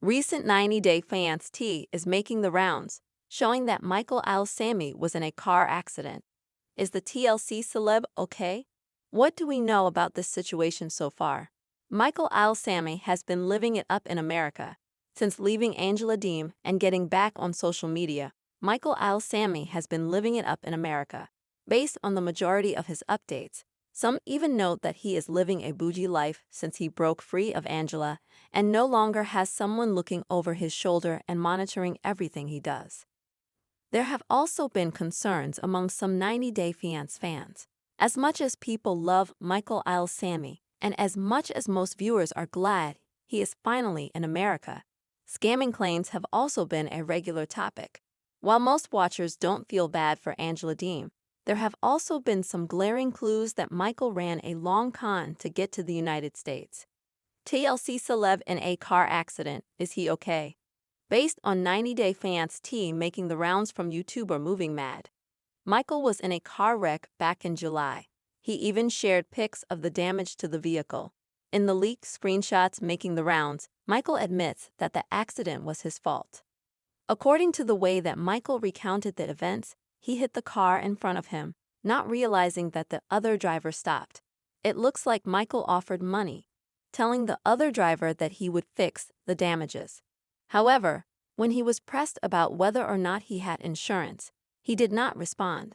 Recent 90-day fiance tea is making the rounds, showing that Michael Ilesanmi was in a car accident. Is the TLC celeb okay? What do we know about this situation so far? Michael Ilesanmi has been living it up in America. Since leaving Angela Deem and getting back on social media, Michael Ilesanmi has been living it up in America. Based on the majority of his updates, some even note that he is living a bougie life since he broke free of Angela and no longer has someone looking over his shoulder and monitoring everything he does. There have also been concerns among some 90-Day Fiancé fans. As much as people love Michael Ilesanmi, and as much as most viewers are glad he is finally in America, scamming claims have also been a regular topic. While most watchers don't feel bad for Angela Deem, there have also been some glaring clues that Michael ran a long con to get to the United States. TLC celeb in a car accident, is he okay? Based on 90-Day Fiancé tea making the rounds from YouTuber Moving Mad, Michael was in a car wreck back in July. He even shared pics of the damage to the vehicle. In the leaked screenshots making the rounds, Michael admits that the accident was his fault. According to the way that Michael recounted the events, he hit the car in front of him, not realizing that the other driver stopped. It looks like Michael offered money, telling the other driver that he would fix the damages. However, when he was pressed about whether or not he had insurance, he did not respond.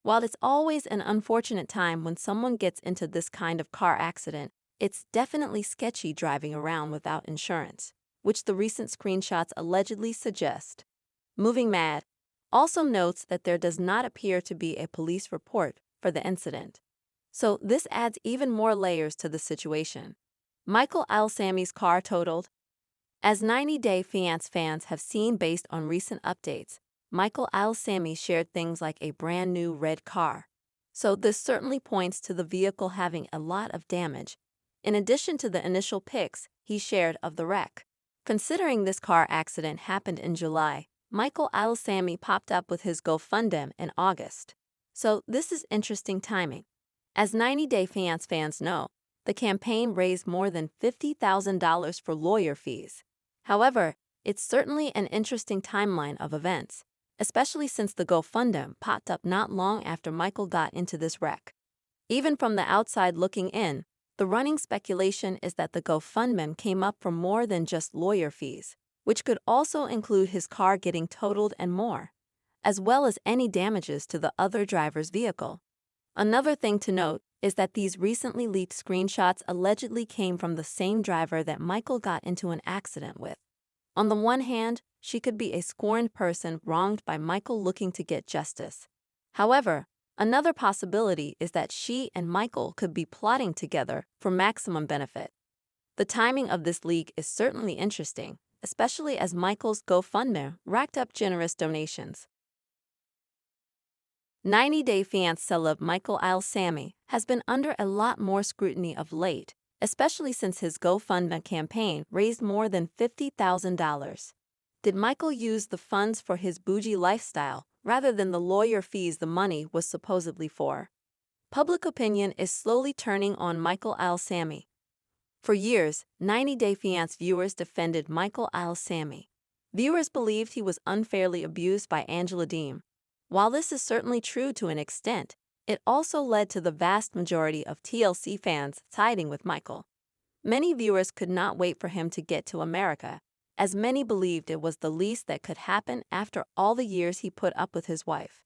While it's always an unfortunate time when someone gets into this kind of car accident, it's definitely sketchy driving around without insurance, which the recent screenshots allegedly suggest. Moving Mad also notes that there does not appear to be a police report for the incident. So this adds even more layers to the situation. Michael Ilesanmi's car totaled. As 90-Day Fiancé fans have seen based on recent updates, Michael Ilesanmi shared things like a brand new red car. So this certainly points to the vehicle having a lot of damage, in addition to the initial pics he shared of the wreck. Considering this car accident happened in July, Michael Ilesanmi popped up with his GoFundMe in August. So this is interesting timing. As 90-Day Fiancé fans know, the campaign raised more than $50,000 for lawyer fees. However, it's certainly an interesting timeline of events, especially since the GoFundMe popped up not long after Michael got into this wreck. Even from the outside looking in, the running speculation is that the GoFundMe came up for more than just lawyer fees, which could also include his car getting totaled and more, as well as any damages to the other driver's vehicle. Another thing to note is that these recently leaked screenshots allegedly came from the same driver that Michael got into an accident with. On the one hand, she could be a scorned person wronged by Michael looking to get justice. However, another possibility is that she and Michael could be plotting together for maximum benefit. The timing of this leak is certainly interesting, especially as Michael's GoFundMe racked up generous donations. 90-Day Fiancé celeb Michael Ilesanmi has been under a lot more scrutiny of late, especially since his GoFundMe campaign raised more than $50,000. Did Michael use the funds for his bougie lifestyle rather than the lawyer fees the money was supposedly for? Public opinion is slowly turning on Michael Ilesanmi. For years, 90-Day Fiancé viewers defended Michael Ilesanmi. Viewers believed he was unfairly abused by Angela Deem. While this is certainly true to an extent, it also led to the vast majority of TLC fans siding with Michael. Many viewers could not wait for him to get to America, as many believed it was the least that could happen after all the years he put up with his wife.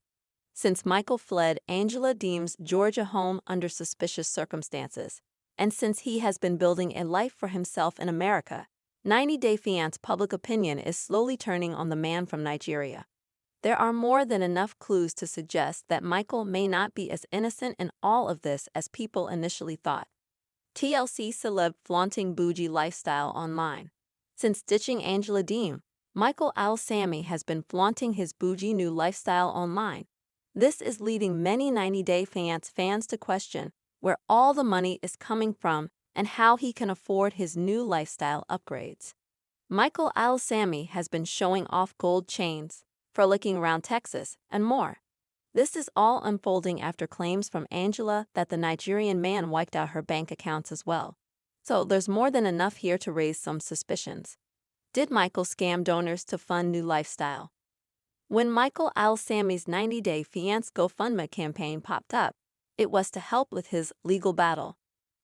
Since Michael fled Angela Deem's Georgia home under suspicious circumstances, and since he has been building a life for himself in America, 90-Day Fiancé public opinion is slowly turning on the man from Nigeria. There are more than enough clues to suggest that Michael may not be as innocent in all of this as people initially thought. TLC celeb flaunting bougie lifestyle online. Since ditching Angela Deem, Michael Ilesanmi has been flaunting his bougie new lifestyle online. This is leading many 90-Day Fiancé fans to question where all the money is coming from and how he can afford his new lifestyle upgrades. Michael Ilesanmi has been showing off gold chains, frolicking around Texas, and more. This is all unfolding after claims from Angela that the Nigerian man wiped out her bank accounts as well. So there's more than enough here to raise some suspicions. Did Michael scam donors to fund new lifestyle? When Michael Ilesanmi's 90-Day Fiancé GoFundMe campaign popped up, it was to help with his legal battle.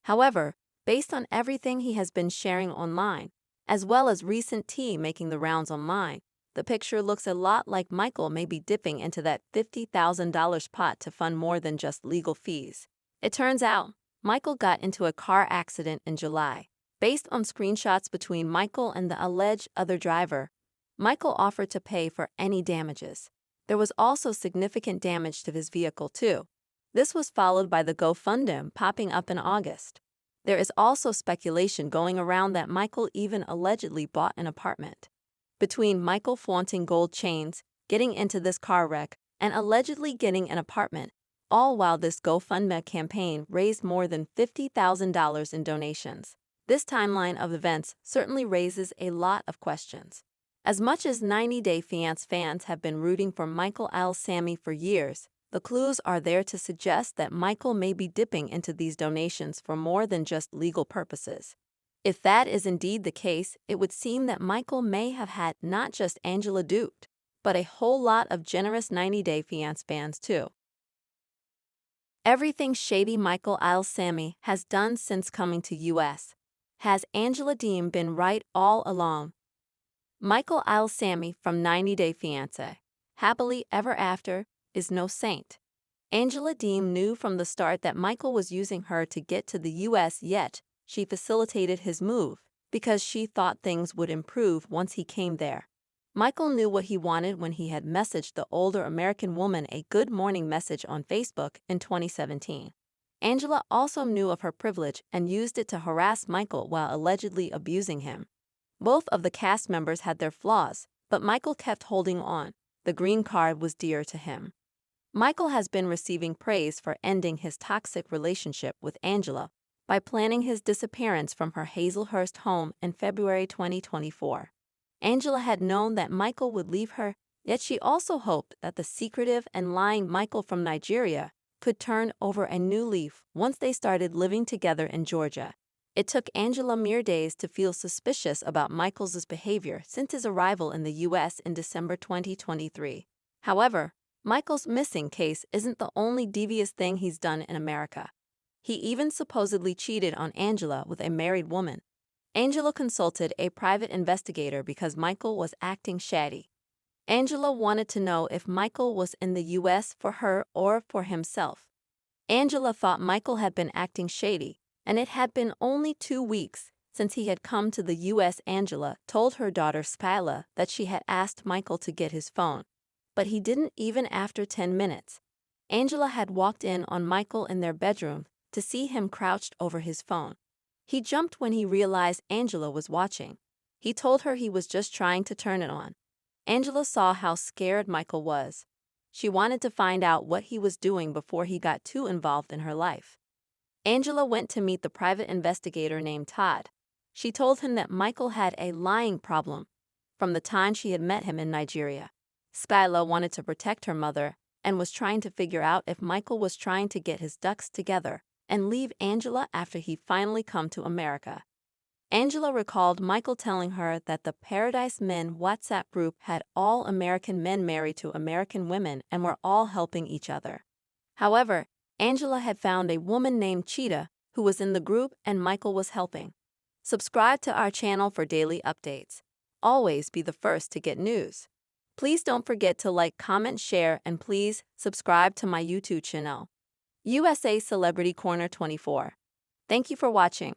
However, based on everything he has been sharing online, as well as recent tea making the rounds online, the picture looks a lot like Michael may be dipping into that $50,000 pot to fund more than just legal fees. It turns out, Michael got into a car accident in July. Based on screenshots between Michael and the alleged other driver, Michael offered to pay for any damages. There was also significant damage to his vehicle too. This was followed by the GoFundMe popping up in August. There is also speculation going around that Michael even allegedly bought an apartment. Between Michael flaunting gold chains, getting into this car wreck, and allegedly getting an apartment, all while this GoFundMe campaign raised more than $50,000 in donations. This timeline of events certainly raises a lot of questions. As much as 90-Day Fiancé fans have been rooting for Michael Ilesanmi for years, the clues are there to suggest that Michael may be dipping into these donations for more than just legal purposes. If that is indeed the case, it would seem that Michael may have had not just Angela duped, but a whole lot of generous 90-Day Fiancé fans too. Everything shady Michael Ilesanmi has done since coming to U.S. Has Angela Deem been right all along? Michael Ilesanmi from 90-Day Fiancé, Happily Ever After, is no saint. Angela Deem knew from the start that Michael was using her to get to the U.S., yet she facilitated his move because she thought things would improve once he came there. Michael knew what he wanted when he had messaged the older American woman a good morning message on Facebook in 2017. Angela also knew of her privilege and used it to harass Michael while allegedly abusing him. Both of the cast members had their flaws, but Michael kept holding on. The green card was dear to him. Michael has been receiving praise for ending his toxic relationship with Angela by planning his disappearance from her Hazelhurst home in February 2024. Angela had known that Michael would leave her, yet she also hoped that the secretive and lying Michael from Nigeria could turn over a new leaf once they started living together in Georgia. It took Angela mere days to feel suspicious about Michael's behavior since his arrival in the U.S. in December 2023. However, Michael's missing case isn't the only devious thing he's done in America. He even supposedly cheated on Angela with a married woman. Angela consulted a private investigator because Michael was acting shady. Angela wanted to know if Michael was in the U.S. for her or for himself. Angela thought Michael had been acting shady, and it had been only 2 weeks since he had come to the U.S. Angela told her daughter Skyla that she had asked Michael to get his phone, but he didn't even after 10 minutes. Angela had walked in on Michael in their bedroom to see him crouched over his phone. He jumped when he realized Angela was watching. He told her he was just trying to turn it on. Angela saw how scared Michael was. She wanted to find out what he was doing before he got too involved in her life. Angela went to meet the private investigator named Todd. She told him that Michael had a lying problem from the time she had met him in Nigeria. Skyla wanted to protect her mother and was trying to figure out if Michael was trying to get his ducks together and leave Angela after he finally come to America. Angela recalled Michael telling her that the Paradise Men WhatsApp group had all American men married to American women and were all helping each other. However, Angela had found a woman named Cheetah who was in the group and Michael was helping. Subscribe to our channel for daily updates. Always be the first to get news. Please don't forget to like, comment, share, and please subscribe to my YouTube channel, USA Celebrity Corner 24. Thank you for watching.